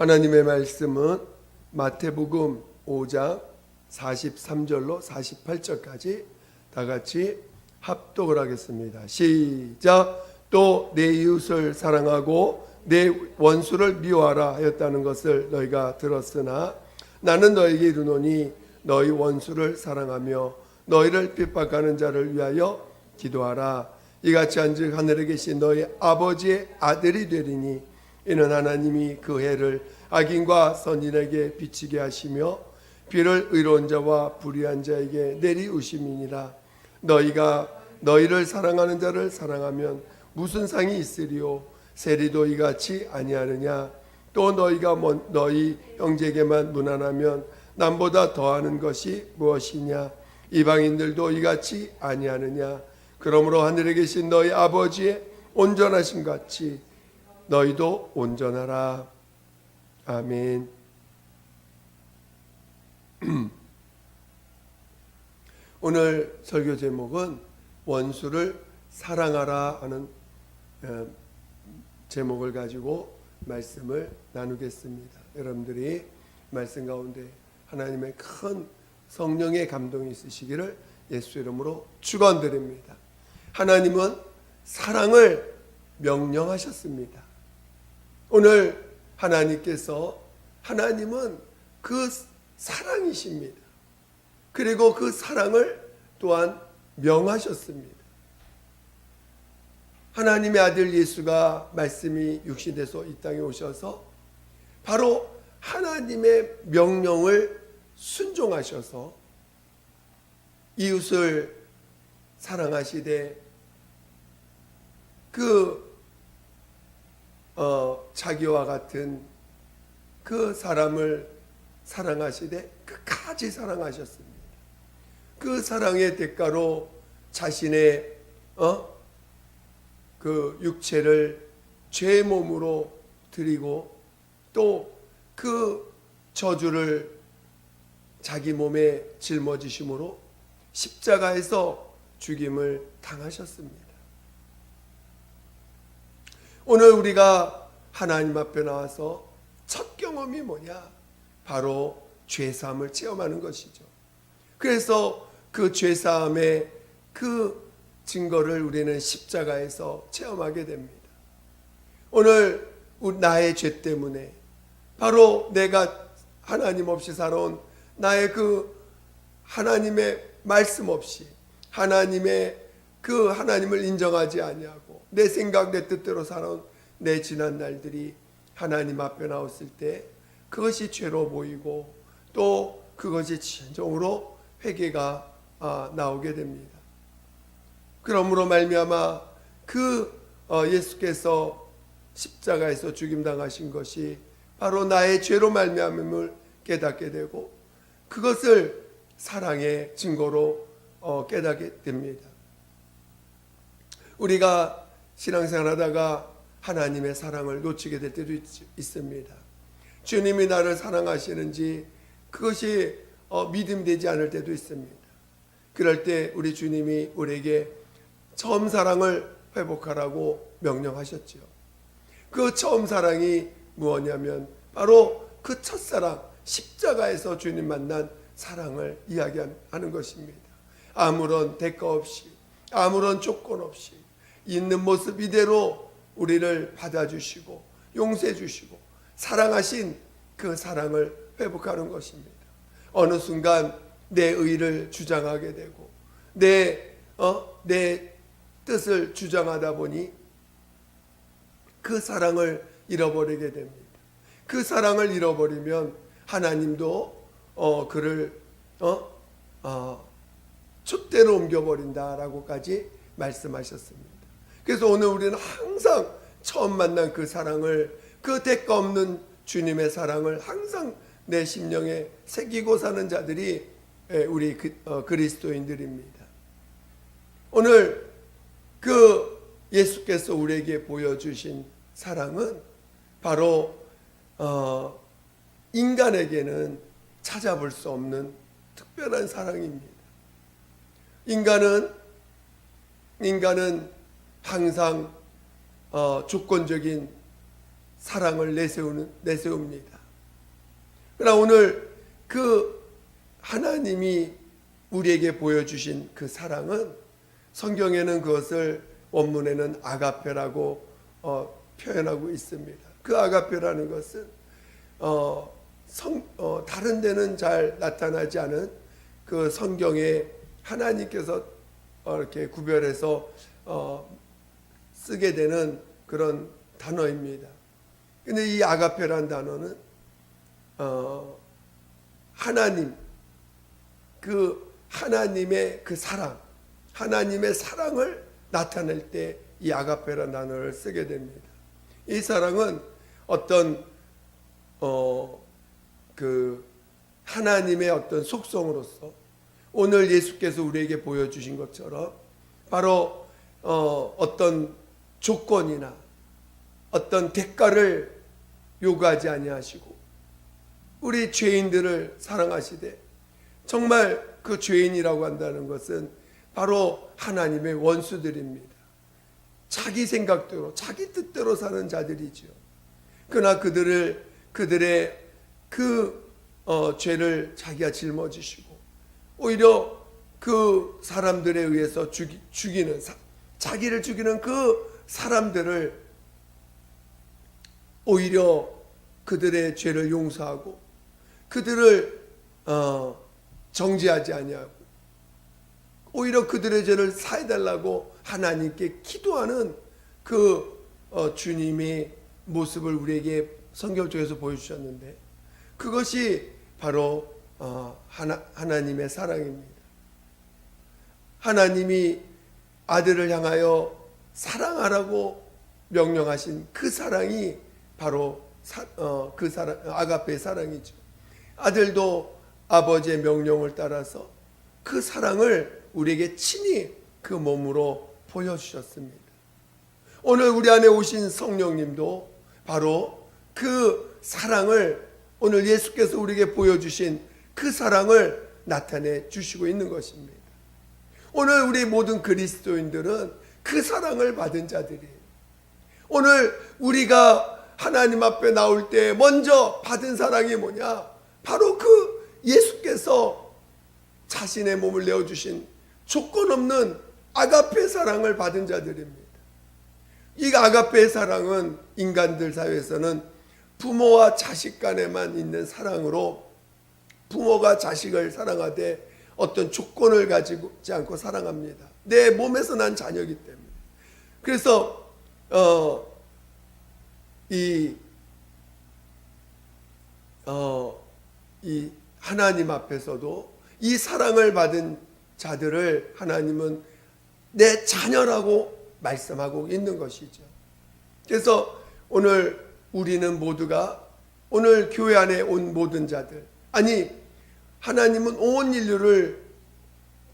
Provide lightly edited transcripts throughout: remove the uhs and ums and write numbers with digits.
하나님의 말씀은 마태복음 5장 43절로 48절까지 다 같이 합독을 하겠습니다. 시작. 또 내 이웃을 사랑하고 내 원수를 미워하라 하였다는 것을 너희가 들었으나 나는 너희에게 이르노니 너희 원수를 사랑하며 너희를 핍박하는 자를 위하여 기도하라. 이같이 한즉 하늘에 계신 너희 아버지의 아들이 되리니 이는 하나님이 그 해를 악인과 선인에게 비치게 하시며 비를 의로운 자와 불의한 자에게 내리우심이니라. 너희가 너희를 사랑하는 자를 사랑하면 무슨 상이 있으리요? 세리도 이같이 아니하느냐? 또 너희가 너희 형제에게만 무난하면 남보다 더하는 것이 무엇이냐? 이방인들도 이같이 아니하느냐? 그러므로 하늘에 계신 너희 아버지의 온전하심 같이 너희도 온전하라. 아멘. 오늘 설교 제목은 원수를 사랑하라 하는 제목을 가지고 말씀을 나누겠습니다. 여러분들이 말씀 가운데 하나님의 큰 성령의 감동이 있으시기를 예수 이름으로 축원드립니다. 하나님은 사랑을 명령하셨습니다. 오늘 하나님은 그 사랑이십니다. 그리고 그 사랑을 또한 명하셨습니다. 하나님의 아들 예수가 말씀이 육신돼서 이 땅에 오셔서 바로 하나님의 명령을 순종하셔서 이웃을 사랑하시되 자기와 같은 그 사람을 사랑하시되 끝까지 사랑하셨습니다. 그 사랑의 대가로 자신의 그 육체를 죄의 몸으로 드리고 또 그 저주를 자기 몸에 짊어지심으로 십자가에서 죽임을 당하셨습니다. 오늘 우리가 하나님 앞에 나와서 첫 경험이 뭐냐? 바로 죄사함을 체험하는 것이죠. 그래서 그 죄사함의 그 증거를 우리는 십자가에서 체험하게 됩니다. 오늘 나의 죄 때문에 바로 내가 하나님 없이 살아온 나의 그 하나님의 말씀 없이 하나님의 그 하나님을 인정하지 아니하고 내 생각 내 뜻대로 살아온 내 지난 날들이 하나님 앞에 나왔을 때 그것이 죄로 보이고 또 그것이 진정으로 회개가 나오게 됩니다. 그러므로 말미암아 예수께서 십자가에서 죽임당하신 것이 바로 나의 죄로 말미암음을 깨닫게 되고 그것을 사랑의 증거로 깨닫게 됩니다. 우리가 신앙생활하다가 하나님의 사랑을 놓치게 될 때도 있습니다. 주님이 나를 사랑하시는지 그것이 믿음이 되지 않을 때도 있습니다. 그럴 때 우리 주님이 우리에게 처음 사랑을 회복하라고 명령하셨죠. 그 처음 사랑이 무엇이냐면 바로 그 첫사랑 십자가에서 주님 만난 사랑을 이야기하는 것입니다. 아무런 대가 없이 아무런 조건 없이 있는 모습 이대로 우리를 받아주시고 용서해 주시고 사랑하신 그 사랑을 회복하는 것입니다. 어느 순간 내 의를 주장하게 되고 내 뜻을 주장하다 보니 그 사랑을 잃어버리게 됩니다. 그 사랑을 잃어버리면 하나님도 그를 촛대로 옮겨버린다라고까지 말씀하셨습니다. 그래서 오늘 우리는 항상 처음 만난 그 사랑을 그 대가 없는 주님의 사랑을 항상 내 심령에 새기고 사는 자들이 우리 그리스도인들입니다. 오늘 그 예수께서 우리에게 보여주신 사랑은 바로 인간에게는 찾아볼 수 없는 특별한 사랑입니다. 인간은 항상 조건적인 사랑을 내세웁니다. 그러나 오늘 그 하나님이 우리에게 보여주신 그 사랑은 성경에는 그것을 원문에는 아가페라고 표현하고 있습니다. 그 아가페라는 것은 다른 데는 잘 나타나지 않은 그 성경에 하나님께서 이렇게 구별해서 쓰게 되는 그런 단어입니다. 근데 이 아가페라는 단어는 하나님, 그 하나님의 그 사랑, 하나님의 사랑을 나타낼 때 이 아가페라는 단어를 쓰게 됩니다. 이 사랑은 어떤 그 하나님의 어떤 속성으로서 오늘 예수께서 우리에게 보여주신 것처럼 바로 어떤 조건이나 어떤 대가를 요구하지 아니하시고 우리 죄인들을 사랑하시되 정말 그 죄인이라고 한다는 것은 바로 하나님의 원수들입니다. 자기 생각대로 자기 뜻대로 사는 자들이죠. 그러나 그들의 그 죄를 자기가 짊어지시고 오히려 그 사람들에 의해서 죽이는 자기를 죽이는 그 사람들을 오히려 그들의 죄를 용서하고 그들을 정죄하지 아니하고 오히려 그들의 죄를 사해달라고 하나님께 기도하는 그 주님의 모습을 우리에게 성경 쪽에서 보여주셨는데 그것이 바로 하나님의 사랑입니다. 하나님이 아들을 향하여 사랑하라고 명령하신 그 사랑이 바로 그 사랑, 아가페의 사랑이죠. 아들도 아버지의 명령을 따라서 그 사랑을 우리에게 친히 그 몸으로 보여주셨습니다. 오늘 우리 안에 오신 성령님도 바로 그 사랑을 오늘 예수께서 우리에게 보여주신 그 사랑을 나타내 주시고 있는 것입니다. 오늘 우리 모든 그리스도인들은 그 사랑을 받은 자들이에요. 오늘 우리가 하나님 앞에 나올 때 먼저 받은 사랑이 뭐냐? 바로 그 예수께서 자신의 몸을 내어주신 조건 없는 아가페 사랑을 받은 자들입니다. 이 아가페의 사랑은 인간들 사회에서는 부모와 자식 간에만 있는 사랑으로 부모가 자식을 사랑하되 어떤 조건을 가지지 않고 사랑합니다. 내 몸에서 난 자녀이기 때문에. 그래서 이 하나님 앞에서도 이 사랑을 받은 자들을 하나님은 내 자녀라고 말씀하고 있는 것이죠. 그래서 오늘 우리는 모두가 오늘 교회 안에 온 모든 자들, 아니 하나님은 온 인류를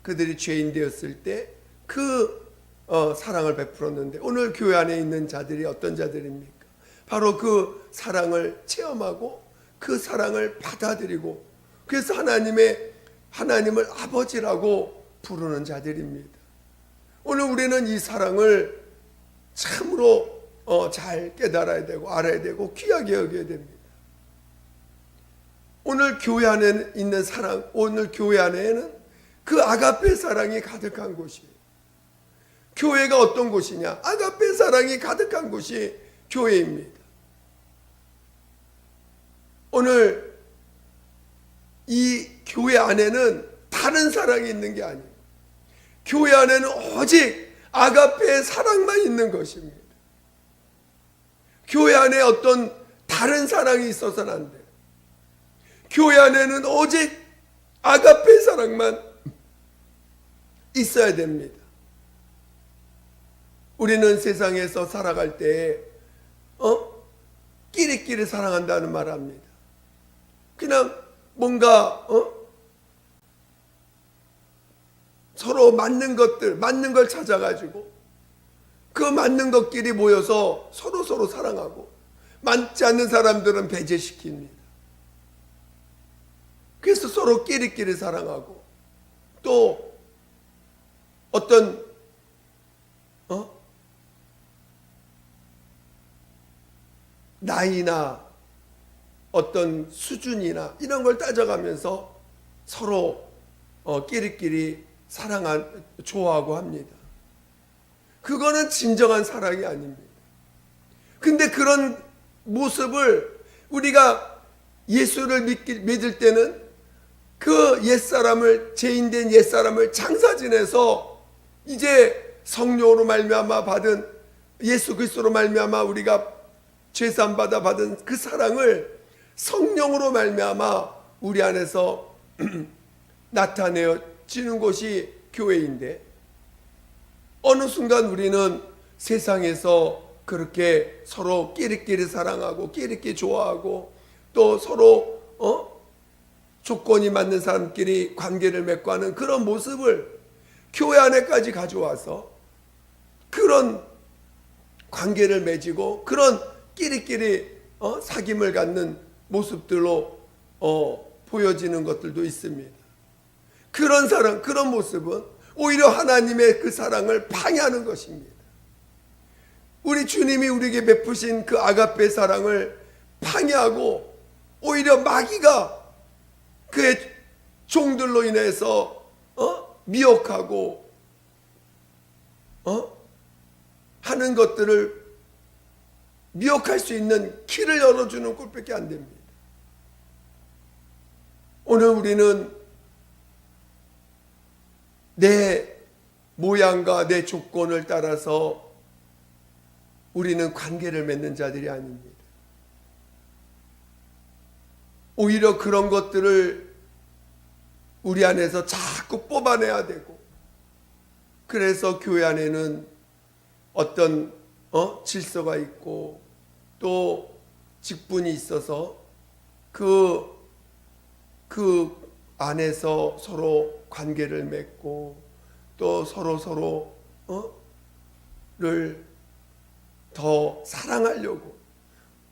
그들이 죄인 되었을 때 그 사랑을 베풀었는데 오늘 교회 안에 있는 자들이 어떤 자들입니까? 바로 그 사랑을 체험하고 그 사랑을 받아들이고 그래서 하나님을 아버지라고 부르는 자들입니다. 오늘 우리는 이 사랑을 참으로 잘 깨달아야 되고 알아야 되고 귀하게 여겨야 됩니다. 오늘 교회 안에 있는 사랑, 오늘 교회 안에는 그 아가페 사랑이 가득한 곳이에요. 교회가 어떤 곳이냐? 아가페 사랑이 가득한 곳이 교회입니다. 오늘 이 교회 안에는 다른 사랑이 있는 게 아니에요. 교회 안에는 오직 아가페의 사랑만 있는 것입니다. 교회 안에 어떤 다른 사랑이 있어서는 안 돼요. 교회 안에는 오직 아가페의 사랑만 있어야 됩니다. 우리는 세상에서 살아갈 때 끼리끼리 사랑한다는 말을 합니다. 그냥 뭔가 서로 맞는 걸 찾아가지고 그 맞는 것끼리 모여서 서로 사랑하고 맞지 않는 사람들은 배제시킵니다. 그래서 서로 끼리끼리 사랑하고 또 어떤 나이나 어떤 수준이나 이런 걸 따져가면서 서로 끼리끼리 좋아하고 합니다. 그거는 진정한 사랑이 아닙니다. 근데 그런 모습을 우리가 예수를 믿을 때는 그 옛사람을, 죄인된 옛사람을 장사 지내서 이제 성령으로 말미암아 받은, 예수 그리스도로 말미암아 우리가 죄산 받아 받은 그 사랑을 성령으로 말미암아 우리 안에서 나타내어지는 곳이 교회인데, 어느 순간 우리는 세상에서 그렇게 서로 끼리끼리 사랑하고 끼리끼리 좋아하고 또 서로 조건이 맞는 사람끼리 관계를 맺고 하는 그런 모습을 교회 안에까지 가져와서 그런 관계를 맺고 그런 끼리끼리 사귐을 갖는 모습들로 보여지는 것들도 있습니다. 그런 사랑, 그런 모습은 오히려 하나님의 그 사랑을 방해하는 것입니다. 우리 주님이 우리에게 베푸신 그 아가페 사랑을 방해하고 오히려 마귀가 그의 종들로 인해서 미혹하고 하는 것들을 미혹할 수 있는 길을 열어주는 꼴밖에 안 됩니다. 오늘 우리는 내 모양과 내 조건을 따라서 우리는 관계를 맺는 자들이 아닙니다. 오히려 그런 것들을 우리 안에서 자꾸 뽑아내야 되고, 그래서 교회 안에는 어떤 질서가 있고 또 직분이 있어서 그 안에서 서로 관계를 맺고 또 서로를 더 사랑하려고,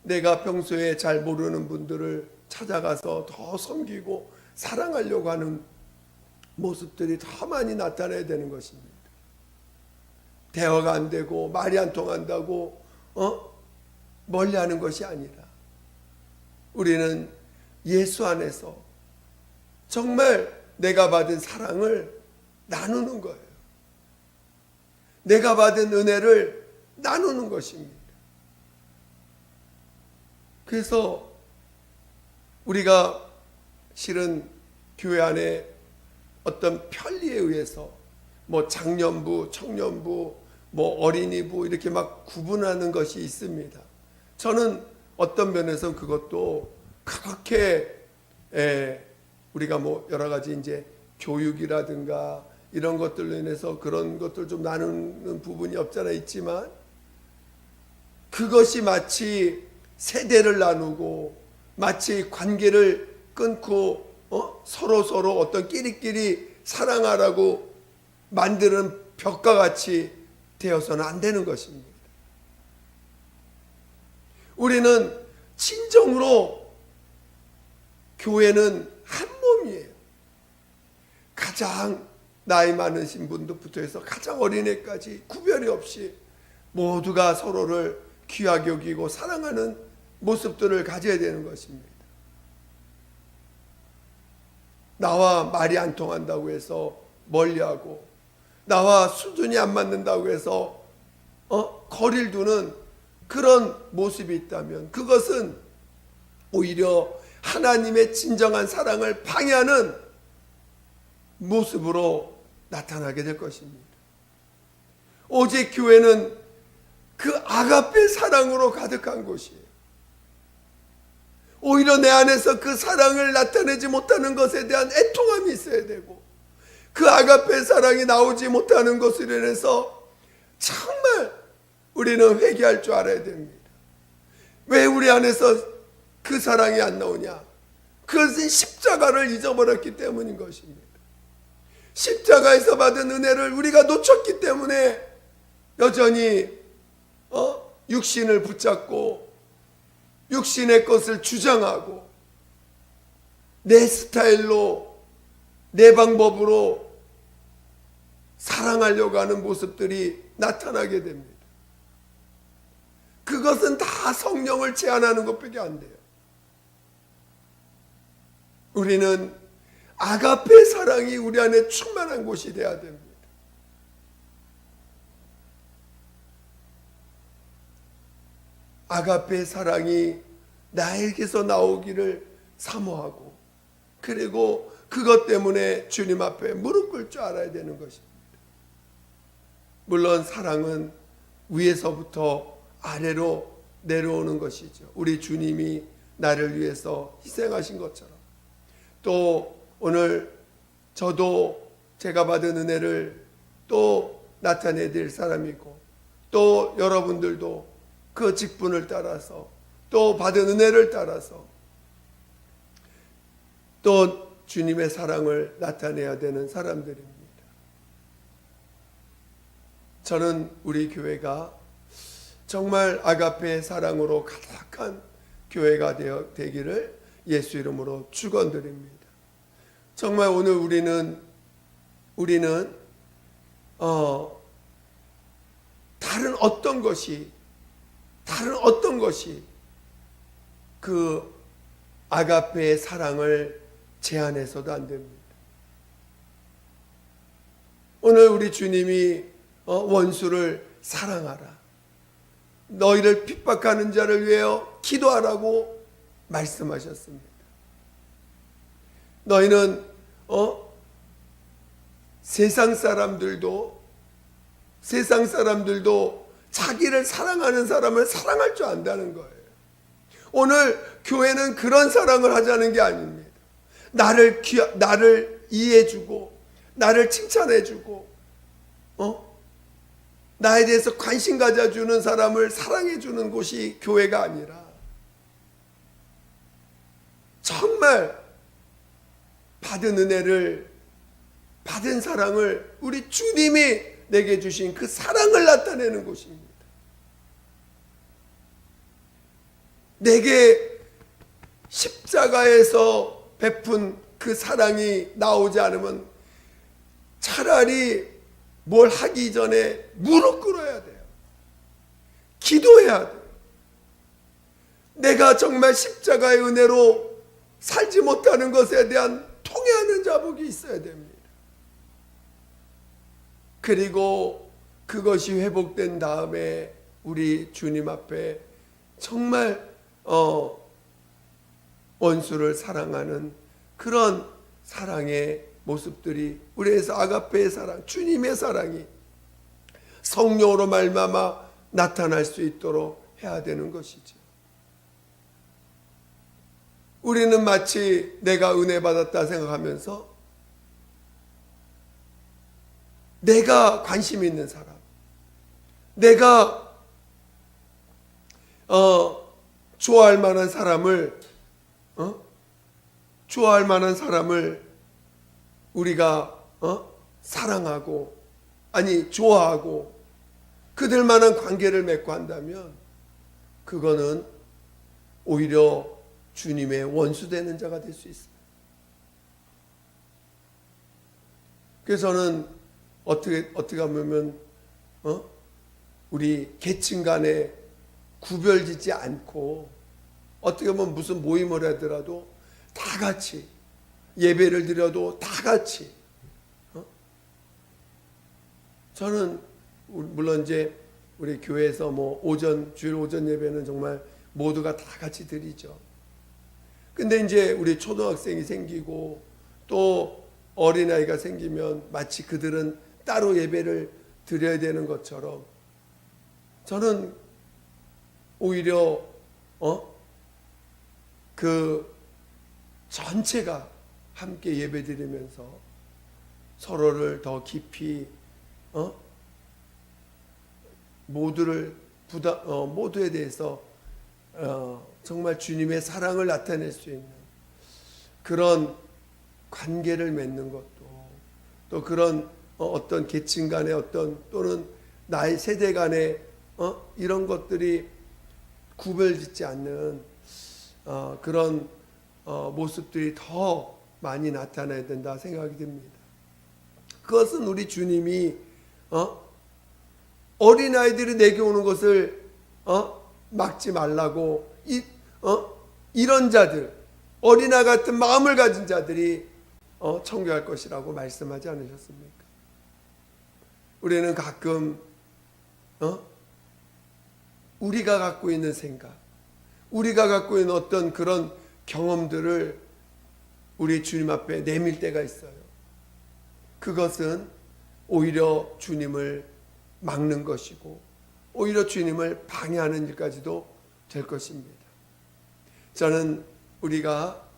내가 평소에 잘 모르는 분들을 찾아가서 더 섬기고 사랑하려고 하는 모습들이 더 많이 나타나야 되는 것입니다. 대화가 안 되고 말이 안 통한다고 멀리하는 것이 아니라 우리는 예수 안에서 정말 내가 받은 사랑을 나누는 거예요. 내가 받은 은혜를 나누는 것입니다. 그래서 우리가 실은 교회 안에 어떤 편리에 의해서 뭐 장년부, 청년부, 뭐 어린이부 이렇게 막 구분하는 것이 있습니다. 저는 어떤 면에서 그것도 그렇게 우리가 뭐 여러 가지 이제 교육이라든가 이런 것들로 인해서 그런 것들 좀 나누는 부분이 없잖아 있지만, 그것이 마치 세대를 나누고 마치 관계를 끊고 서로 어떤 끼리끼리 사랑하라고 만드는 벽과 같이 되어서는 안 되는 것입니다. 우리는 진정으로 교회는 한 몸이에요. 가장 나이 많으신 분부터 해서 가장 어린애까지 구별이 없이 모두가 서로를 귀하게 여기고 사랑하는 모습들을 가져야 되는 것입니다. 나와 말이 안 통한다고 해서 멀리하고 나와 수준이 안 맞는다고 해서 거리를 두는 그런 모습이 있다면 그것은 오히려 하나님의 진정한 사랑을 방해하는 모습으로 나타나게 될 것입니다. 오직 교회는 그 아가페 사랑으로 가득한 곳이에요. 오히려 내 안에서 그 사랑을 나타내지 못하는 것에 대한 애통함이 있어야 되고, 그 아가페 사랑이 나오지 못하는 것으로 인해서 정말 우리는 회개할 줄 알아야 됩니다. 왜 우리 안에서 그 사랑이 안 나오냐? 그것은 십자가를 잊어버렸기 때문인 것입니다. 십자가에서 받은 은혜를 우리가 놓쳤기 때문에 여전히 육신을 붙잡고 육신의 것을 주장하고 내 스타일로 내 방법으로 사랑하려고 하는 모습들이 나타나게 됩니다. 그것은 다 성령을 제한하는 것밖에 안 돼요. 우리는 아가페 사랑이 우리 안에 충만한 곳이 되어야 됩니다. 아가페 사랑이 나에게서 나오기를 사모하고, 그리고 그것 때문에 주님 앞에 무릎 꿇을 줄 알아야 되는 것입니다. 물론 사랑은 위에서부터 아래로 내려오는 것이죠. 우리 주님이 나를 위해서 희생하신 것처럼, 또 오늘 저도 제가 받은 은혜를 또 나타내야 될 사람이고, 또 여러분들도 그 직분을 따라서, 또 받은 은혜를 따라서 또 주님의 사랑을 나타내야 되는 사람들입니다. 저는 우리 교회가 정말 아가페의 사랑으로 가득한 교회가 되기를 예수 이름으로 축원드립니다. 정말 오늘 우리는 다른 어떤 것이 그 아가페의 사랑을 제한해서도 안 됩니다. 오늘 우리 주님이 원수를 사랑하라, 너희를 핍박하는 자를 위하여 기도하라고 말씀하셨습니다. 너희는 세상 사람들도 자기를 사랑하는 사람을 사랑할 줄 안다는 거예요. 오늘 교회는 그런 사랑을 하자는 게 아닙니다. 나를 이해해주고, 나를 칭찬해주고, 나에 대해서 관심 가져주는 사람을 사랑해주는 곳이 교회가 아니라, 정말 받은 은혜를, 받은 사랑을, 우리 주님이 내게 주신 그 사랑을 나타내는 곳입니다. 내게 십자가에서 베푼 그 사랑이 나오지 않으면 차라리 뭘 하기 전에 무릎 꿇어야 돼요. 기도해야 돼요. 내가 정말 십자가의 은혜로 살지 못하는 것에 대한 통회하는 자복이 있어야 됩니다. 그리고 그것이 회복된 다음에 우리 주님 앞에 정말 원수를 사랑하는 그런 사랑의 모습들이, 우리에서 아가페의 사랑, 주님의 사랑이 성령으로 말미암아 나타날 수 있도록 해야 되는 것이죠. 우리는 마치 내가 은혜 받았다 생각하면서 내가 관심 있는 사람, 내가 좋아할 만한 사람을 우리가 사랑하고, 아니 좋아하고 그들만한 관계를 맺고 한다면 그거는 오히려 주님의 원수되는 자가 될 수 있어요. 그래서 저는 어떻게 보면 우리 계층 간에 구별짓지 않고, 어떻게 보면 무슨 모임을 하더라도 다 같이, 예배를 드려도 다 같이, 저는 물론 이제 우리 교회에서 주일 오전 예배는 정말 모두가 다 같이 드리죠. 근데 이제 우리 초등학생이 생기고 또 어린아이가 생기면 마치 그들은 따로 예배를 드려야 되는 것처럼, 저는 오히려 그 전체가 함께 예배 드리면서 서로를 더 깊이 모두에 대해서 정말 주님의 사랑을 나타낼 수 있는 그런 관계를 맺는 것도, 또 그런 어떤 계층 간의 또는 나의 세대 간의 이런 것들이 구별짓지 않는 그런 모습들이 더 많이 나타나야 된다 생각이 듭니다. 그것은 우리 주님이 어린아이들이 내게 오는 것을 막지 말라고 이런 자들, 어린아 같은 마음을 가진 자들이 청교할 것이라고 말씀하지 않으셨습니까? 우리는 가끔 우리가 갖고 있는 생각, 우리가 갖고 있는 어떤 그런 경험들을 우리 주님 앞에 내밀 때가 있어요. 그것은 오히려 주님을 막는 것이고 오히려 주님을 방해하는 일까지도 될 것입니다. 저는 우리가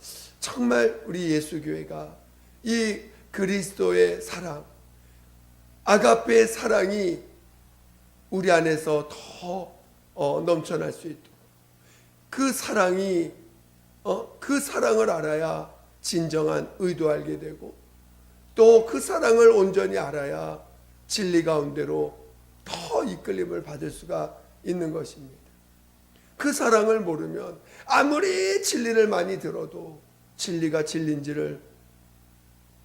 정말 우리 예수교회가 이 그리스도의 사랑, 아가페의 사랑이 우리 안에서 더 넘쳐날 수 있도록 그 사랑이 그 사랑을 알아야 진정한 의도 알게 되고 또 그 사랑을 온전히 알아야 진리 가운데로 더 이끌림을 받을 수가 있는 것입니다. 그 사랑을 모르면 아무리 진리를 많이 들어도 진리가 진리인지를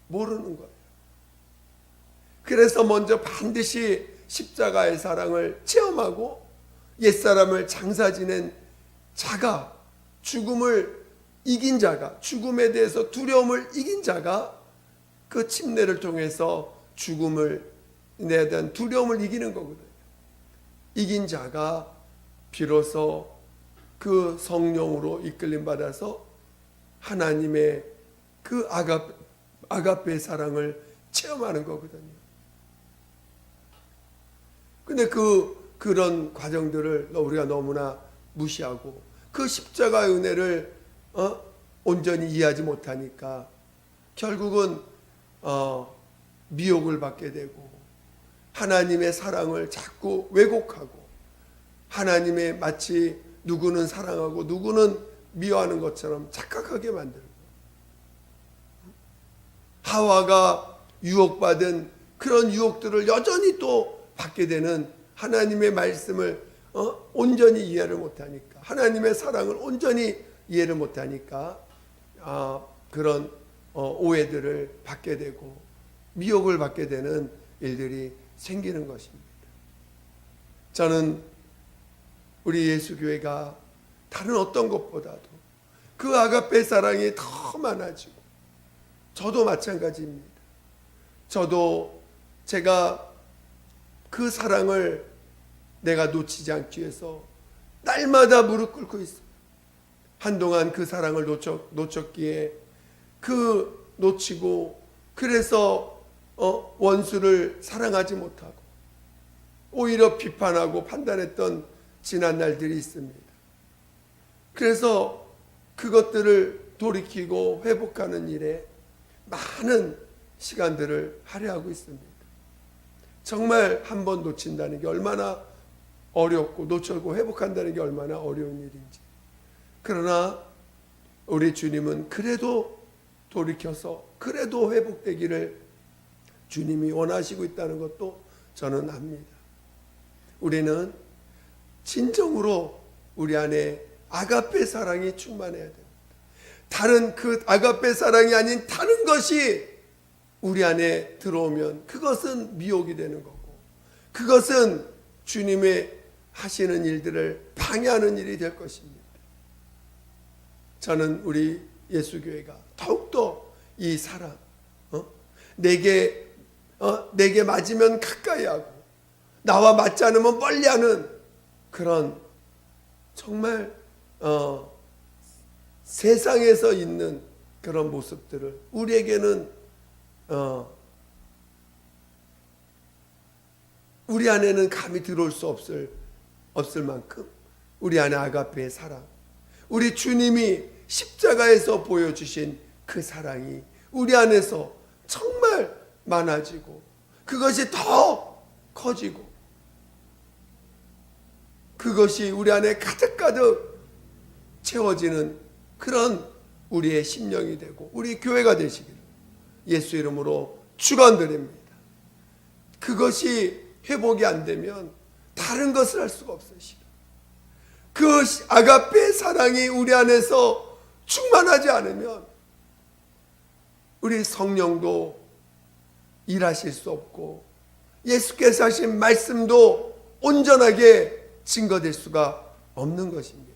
모르는 거예요. 그래서 먼저 반드시 십자가의 사랑을 체험하고 옛사람을 장사 지낸 자가, 죽음을 이긴 자가, 죽음에 대해서 두려움을 이긴 자가 그 침례를 통해서 죽음을 내 대한 두려움을 이기는 거거든요. 이긴 자가 비로소 그 성령으로 이끌림 받아서 하나님의 그 아가페의 사랑을 체험하는 거거든요. 근데 그런 과정들을 우리가 너무나 무시하고 그 십자가의 은혜를 온전히 이해하지 못하니까 결국은 미혹을 받게 되고 하나님의 사랑을 자꾸 왜곡하고 하나님의 마치 누구는 사랑하고 누구는 미워하는 것처럼 착각하게 만들고 하와가 유혹받은 그런 유혹들을 여전히 또 받게 되는 하나님의 말씀을 온전히 이해를 못하니까 하나님의 사랑을 온전히 이해를 못하니까 그런 오해들을 받게 되고 미혹을 받게 되는 일들이 생기는 것입니다. 저는 우리 예수교회가 다른 어떤 것보다도 그 아가페 사랑이 더 많아지고 저도 마찬가지입니다. 저도 제가 그 사랑을 내가 놓치지 않기 위해서 날마다 무릎 꿇고 있어요. 한동안 그 사랑을 놓쳤기에 놓치고 그래서 원수를 사랑하지 못하고 오히려 비판하고 판단했던 지난 날들이 있습니다. 그래서 그것들을 돌이키고 회복하는 일에 많은 시간들을 할애하고 있습니다. 정말 한 번 놓친다는 게 얼마나 어렵고 놓쳤고 회복한다는 게 얼마나 어려운 일인지. 그러나 우리 주님은 그래도 돌이켜서 그래도 회복되기를 주님이 원하시고 있다는 것도 저는 압니다. 우리는 진정으로 우리 안에 아가페 사랑이 충만해야 됩니다. 다른 그 아가페 사랑이 아닌 다른 것이 우리 안에 들어오면 그것은 미혹이 되는 거고 그것은 주님의 하시는 일들을 방해하는 일이 될 것입니다. 저는 우리 예수교회가 더욱더 이 사랑 내게 맞으면 가까이 하고 나와 맞지 않으면 멀리하는 그런 정말 세상에서 있는 그런 모습들을 우리에게는 우리 안에는 감히 들어올 수 없을 만큼 우리 안에 아가페의 사랑, 우리 주님이 십자가에서 보여주신 그 사랑이 우리 안에서 정말 많아지고 그것이 더 커지고 그것이 우리 안에 가득가득 채워지는 그런 우리의 심령이 되고 우리 교회가 되시기를 예수 이름으로 축원드립니다. 그것이 회복이 안 되면 다른 것을 할 수가 없어요. 그 아가페의 사랑이 우리 안에서 충만하지 않으면 우리 성령도 일하실 수 없고 예수께서 하신 말씀도 온전하게 증거될 수가 없는 것입니다.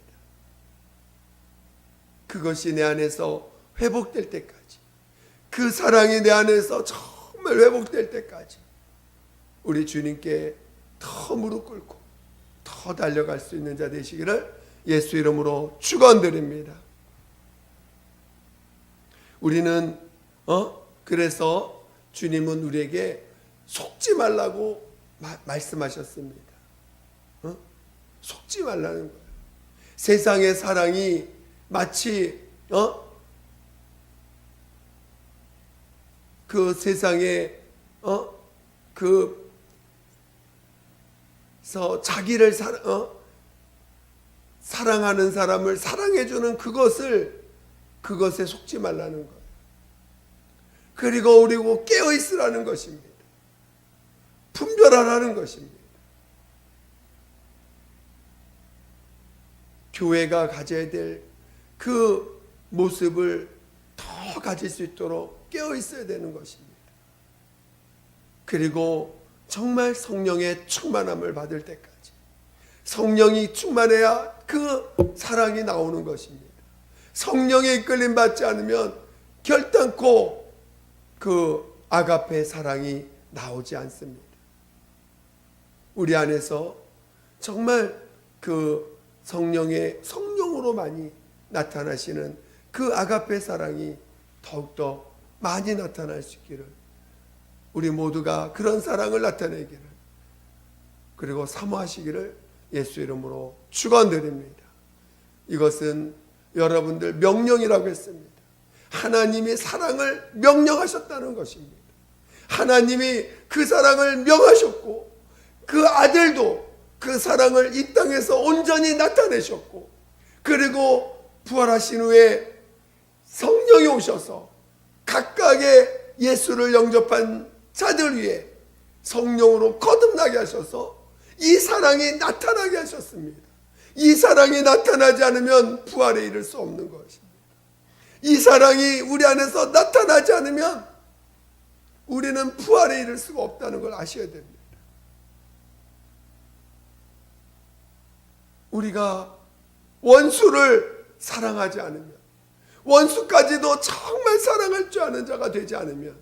그것이 내 안에서 회복될 때까지, 그 사랑이 내 안에서 정말 회복될 때까지 우리 주님께 더 무릎 꿇고 더 달려갈 수 있는 자 되시기를 예수 이름으로 축원드립니다. 우리는 그래서 주님은 우리에게 속지 말라고 말씀하셨습니다. 속지 말라는 거예요. 세상의 사랑이 마치 그 세상에 자기를 사랑하는 사람을 사랑해주는 그것에 속지 말라는 거예요. 그리고 깨어 있으라는 것입니다. 분별하라는 것입니다. 교회가 가져야 될 그 모습을 더 가질 수 있도록 깨어 있어야 되는 것입니다. 그리고 정말 성령의 충만함을 받을 때까지, 성령이 충만해야 그 사랑이 나오는 것입니다. 성령의 이끌림 받지 않으면 결단코 그 아가페 사랑이 나오지 않습니다. 우리 안에서 정말 그 성령으로 많이 나타나시는 그 아가페 사랑이 더욱더 많이 나타날 수 있기를, 우리 모두가 그런 사랑을 나타내기를, 그리고 사모하시기를 예수 이름으로 축원드립니다. 이것은 여러분들 명령이라고 했습니다. 하나님이 사랑을 명령하셨다는 것입니다. 하나님이 그 사랑을 명하셨고, 그 아들도 그 사랑을 이 땅에서 온전히 나타내셨고, 그리고 부활하신 후에 성령이 오셔서 각각의 예수를 영접한 자들 위해 성령으로 거듭나게 하셔서 이 사랑이 나타나게 하셨습니다. 이 사랑이 나타나지 않으면 부활에 이를 수 없는 것입니다. 이 사랑이 우리 안에서 나타나지 않으면 우리는 부활에 이를 수가 없다는 걸 아셔야 됩니다. 우리가 원수를 사랑하지 않으면, 원수까지도 정말 사랑할 줄 아는 자가 되지 않으면,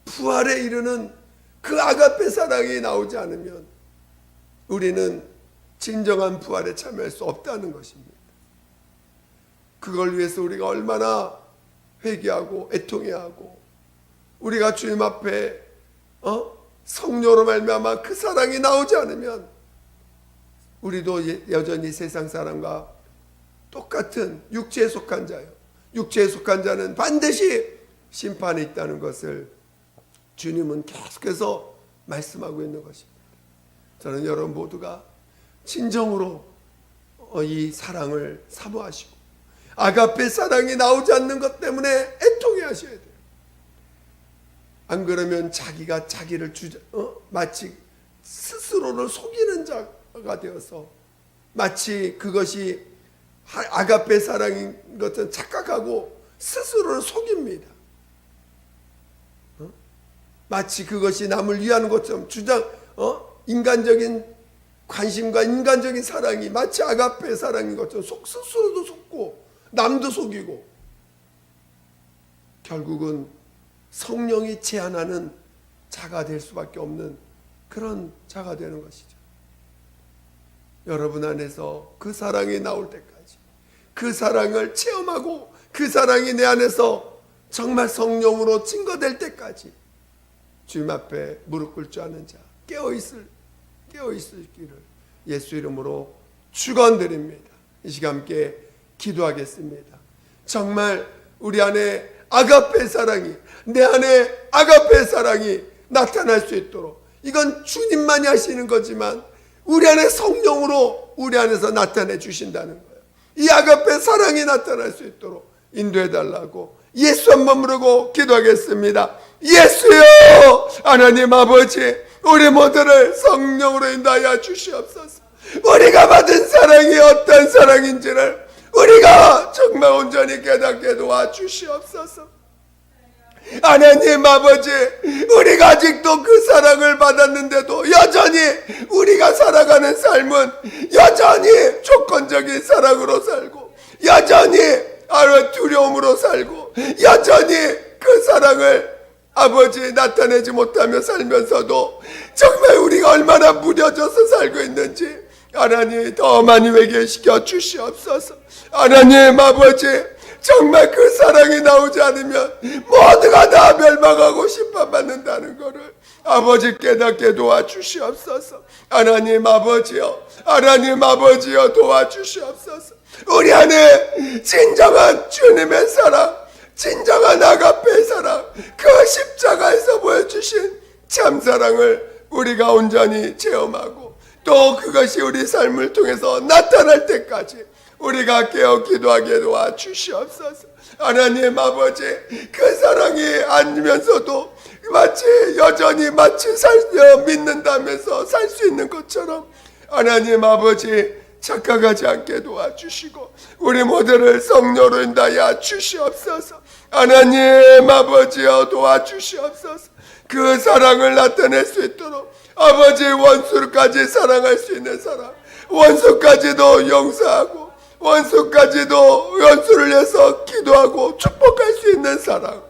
부활에 이르는 그 아가페 사랑이 나오지 않으면 우리는 진정한 부활에 참여할 수 없다는 것입니다. 그걸 위해서 우리가 얼마나 회개하고 애통해야 하고, 우리가 주님 앞에 성령으로 말미암아 그 사랑이 나오지 않으면 우리도 여전히 세상 사람과 똑같은 육체에 속한 자요, 육체에 속한 자는 반드시 심판이 있다는 것을 주님은 계속해서 말씀하고 있는 것입니다. 저는 여러분 모두가 진정으로 이 사랑을 사모하시고 아가페 사랑이 나오지 않는 것 때문에 애통해 하셔야 돼요. 안 그러면 자기가 자기를 마치 스스로를 속이는 자가 되어서 마치 그것이 아가페 사랑인 것은 착각하고 스스로를 속입니다. 마치 그것이 남을 위하는 것처럼 인간적인 관심과 인간적인 사랑이 마치 아가페 사랑인 것처럼 스스로도 속고 남도 속이고, 결국은 성령이 제한하는 자가 될 수밖에 없는 그런 자가 되는 것이죠. 여러분 안에서 그 사랑이 나올 때까지, 그 사랑을 체험하고 그 사랑이 내 안에서 정말 성령으로 증거될 때까지 주님 앞에 무릎 꿇지 않은 자, 깨어있을 길을 예수 이름으로 축원드립니다. 이 시간 함께 기도하겠습니다. 정말 우리 안에 아가페 사랑이, 내 안에 아가페 사랑이 나타날 수 있도록, 이건 주님만이 하시는 거지만 우리 안에 성령으로 우리 안에서 나타내 주신다는 거예요. 이 아가페 사랑이 나타날 수 있도록 인도해 달라고 예수 한번 부르고 기도하겠습니다. 예수여, 하나님 아버지, 우리 모두를 성령으로 인도하여 주시옵소서. 우리가 받은 사랑이 어떤 사랑인지를 우리가 정말 온전히 깨닫게 도와 주시옵소서. 하나님 아버지, 우리가 아직도 그 사랑을 받았는데도 여전히 우리가 살아가는 삶은 여전히 조건적인 사랑으로 살고, 여전히 두려움으로 살고, 여전히 그 사랑을 아버지 나타내지 못하며 살면서도 정말 우리가 얼마나 무뎌져서 살고 있는지 하나님 더 많이 회개시켜 주시옵소서. 하나님 아버지, 정말 그 사랑이 나오지 않으면 모두가 다 멸망하고 심판받는다는 것을 아버지 깨닫게 도와주시옵소서. 하나님 아버지여, 하나님 아버지여 도와주시옵소서. 우리 안에 진정한 주님의 사랑, 진정한 아가페의 사랑, 그 십자가에서 보여주신 참사랑을 우리가 온전히 체험하고 또 그것이 우리 삶을 통해서 나타날 때까지 우리가 깨어 기도하게 도와주시옵소서. 하나님 아버지, 그 사랑이 아니면서도 여전히 믿는다면서 살 수 있는 것처럼 하나님 아버지 착각하지 않게 도와주시고 우리 모두를 성령으로 인하여 주시옵소서. 하나님 아버지여 도와주시옵소서. 그 사랑을 나타낼 수 있도록 아버지, 원수까지 사랑할 수 있는 사랑, 원수까지도 용서하고 원수까지도 원수를 위해서 기도하고 축복할 수 있는 사랑,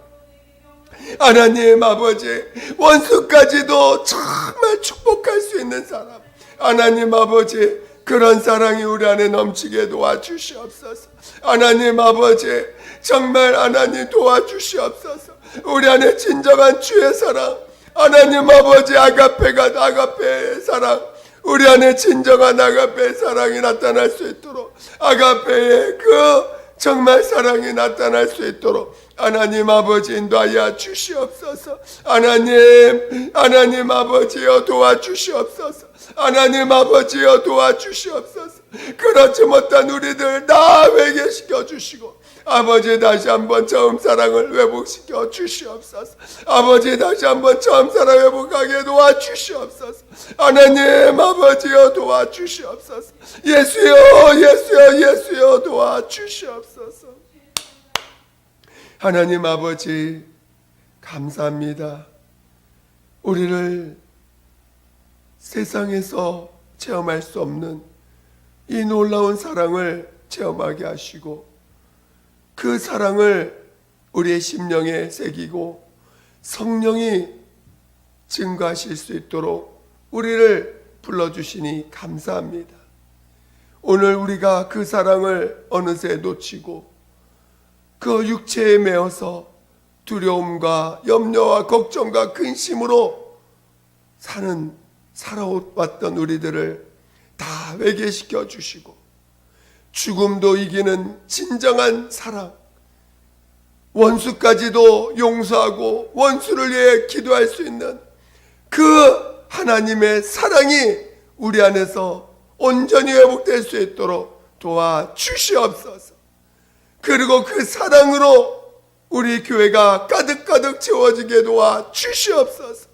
하나님 아버지, 원수까지도 정말 축복할 수 있는 사람, 하나님 아버지, 그런 사랑이 우리 안에 넘치게 도와주시옵소서. 하나님 아버지, 정말 하나님 도와주시옵소서. 우리 안에 진정한 주의 사랑, 하나님 아버지, 아가페의 사랑, 우리 안에 진정한 아가페의 사랑이 나타날 수 있도록, 아가페의 그 정말 사랑이 나타날 수 있도록 하나님 아버지 인도하여 주시옵소서. 하나님 아버지여 도와주시옵소서. 하나님 아버지여 도와주시옵소서. 그렇지 못한 우리들 다 회개시켜 주시고 아버지, 다시 한번 처음 사랑을 회복시켜 주시옵소서. 아버지, 다시 한번 처음 사랑 회복하게 도와주시옵소서. 하나님 아버지여 도와주시옵소서. 예수여 도와주시옵소서. 하나님 아버지, 감사합니다. 우리를 세상에서 체험할 수 없는 이 놀라운 사랑을 체험하게 하시고 그 사랑을 우리의 심령에 새기고 성령이 증거하실 수 있도록 우리를 불러주시니 감사합니다. 오늘 우리가 그 사랑을 어느새 놓치고 그 육체에 매어서 두려움과 염려와 걱정과 근심으로 살아왔던 우리들을 다 회개시켜 주시고 죽음도 이기는 진정한 사랑, 원수까지도 용서하고 원수를 위해 기도할 수 있는 그 하나님의 사랑이 우리 안에서 온전히 회복될 수 있도록 도와주시옵소서. 그리고 그 사랑으로 우리 교회가 가득가득 채워지게 도와주시옵소서.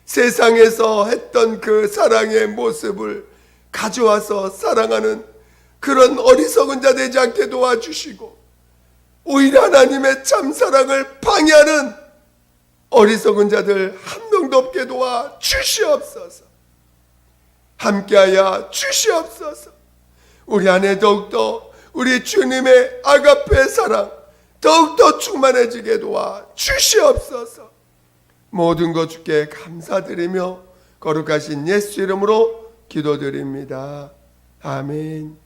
세상에서 했던 그 사랑의 모습을 가져와서 사랑하는 그런 어리석은 자 되지 않게 도와주시고 오히려 하나님의 참사랑을 방해하는 어리석은 자들 한 명도 없게 도와주시옵소서. 함께하여 주시옵소서. 우리 안에 더욱더 우리 주님의 아가페 사랑 더욱더 충만해지게 도와주시옵소서. 모든 것 주께 감사드리며 거룩하신 예수 이름으로 기도드립니다. 아멘.